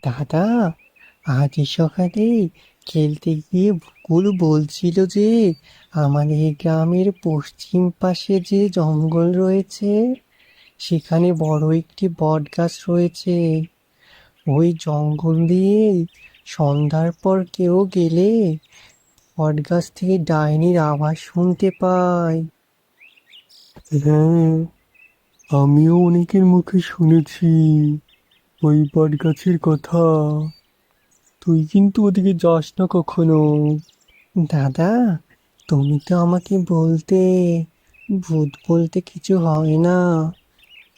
দাদা, আজ সকালে খেলতে গিয়ে বকুল বলছিল যে আমাদের গ্রামের পশ্চিম পাশে যে জঙ্গল রয়েছে সেখানে বড় একটি বট গাছ রয়েছে। ওই জঙ্গল দিয়ে সন্ধ্যার পর কেউ গেলে বট গাছ থেকে ডাইনির আওয়াজ শুনতে পায়। হ্যাঁ, আমিও অনেকের মুখে শুনেছি ওই বট গাছের কথা। তুই কিন্তু ওদিকে যাস না কখনো। দাদা, তুমি তো আমাকে বলতে ভূত বলতে কিছু হয় না,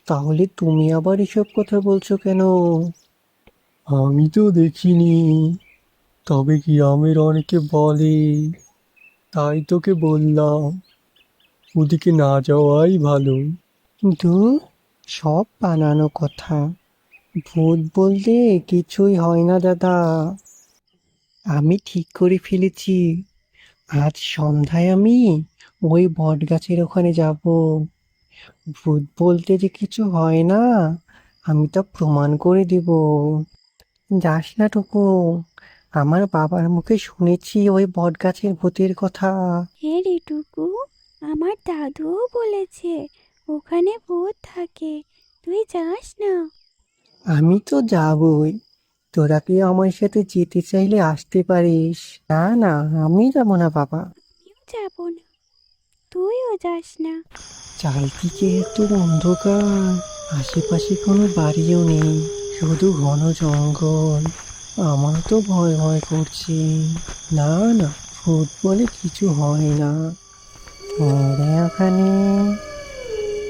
তাহলে তুমি আবার এসব কথা বলছো কেন? আমি তো দেখিনি, তবে গ্রামের অনেকে বলে, তাই তোকে বললাম ওদিকে না যাওয়াই ভালো। ধুর, সব বানানো কথা। ভূত বলতে কিছুই হয় না দাদা। আমি ঠিক করে ফেলেছি, আজ সন্ধ্যায় আমি ওই বট গাছের ওখানে যাব। ভূত বলতে যে কিছু হয় না, আমি তা প্রমাণ করে দেব। যাস না টুকু, আমার বাবার মুখে শুনেছি ওই বট গাছের ভূতের কথা। হ্যাঁ রে টুকু, আমার দাদুও বলেছে ওখানে ভূত থাকে, তুই যাস না। আমি তো যাবই, তোরা কি আমার সাথে যেতে চাইলে আসতে পারিস। না না, আমি যাব না বাবা। আমিও যাব না, তুইও যাস না। চারিদিকে এত অন্ধকার, আশেপাশে কোনো বাড়িও নেই, শুধু ঘন জঙ্গল। আমার তো ভয় ভয় করছে। না না, ভূত বলে কিছু হয় না। রে ওখানে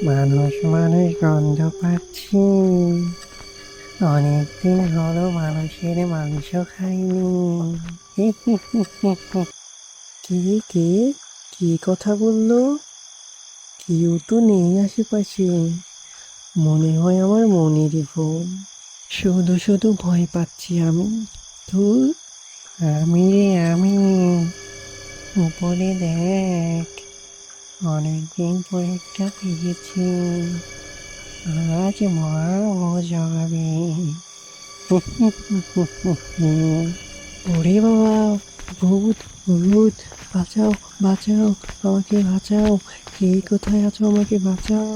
মানুষ মানুষ গন্ধ পাচ্ছি। অনেকদিন হলো মানুষের মাংস খাইনি। কে কে কি কথা বললো? কেউ তো নেই আশেপাশে, মনে হয় আমার মনের ভুল। শুধু শুধু ভয় পাচ্ছি আমি। ধুর, আমি রে আমি, উপরে দেখ, অনেকদিন পরীক্ষা পেয়েছি, আজ মা ভোজ হবে। ওরে বাবা, ভূত ভূত, বাঁচাও বাঁচাও, আমাকে বাঁচাও, কে কোথায় আছো, আমাকে বাঁচাও।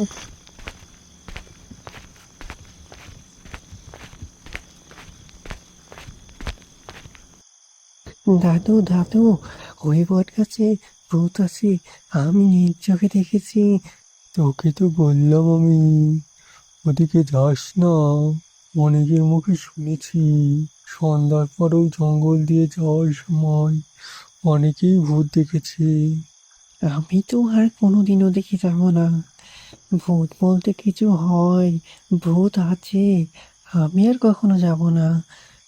দাদু দাদু, ওই বট গাছে ভূত আছে, আমি নিজ চোখে দেখেছি। তোকে তো বললাম আমি ওদিকে যাস না, অনেকের মুখে শুনেছি সন্ধ্যার পর ওই জঙ্গল দিয়ে যাওয়ার সময় অনেকেই ভূত দেখেছে। আমি তো আর কোনোদিনও দেখে যাব না। ভূত বলতে কিছু হয়, ভূত আছে, আমি আর কখনো যাব না।